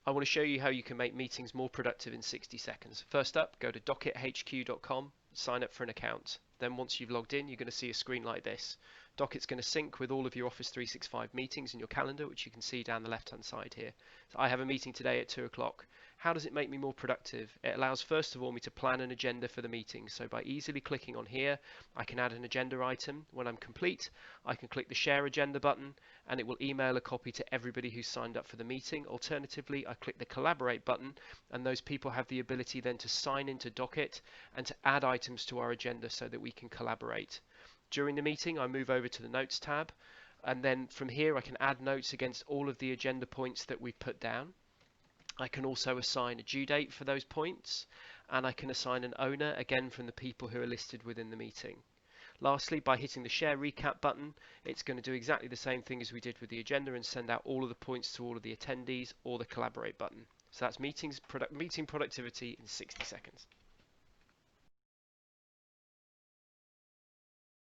I want to show you how you can make meetings more productive in 60 seconds. First up, go to dockethq.com, sign up for an account. Then once you've logged in, you're going to see a screen like this. Docket's going to sync with all of your Office 365 meetings in your calendar, which you can see down the left-hand side here. So I have a meeting today at 2 o'clock. How does it make me more productive? It allows, first of all, me to plan an agenda for the meeting. So by easily clicking on here, I can add an agenda item. When I'm complete, I can click the Share Agenda button, and it will email a copy to everybody who's signed up for the meeting. Alternatively, I click the Collaborate button, and those people have the ability then to sign into Docket and to add items to our agenda so that we can collaborate. During the meeting, I move over to the Notes tab, and then from here I can add notes against all of the agenda points that we've put down. I can also assign a due date for those points, and I can assign an owner, again from the people who are listed within the meeting. Lastly, by hitting the Share Recap button, it's going to do exactly the same thing as we did with the agenda and send out all of the points to all of the attendees, or the Collaborate button. So that's meeting productivity in 60 seconds.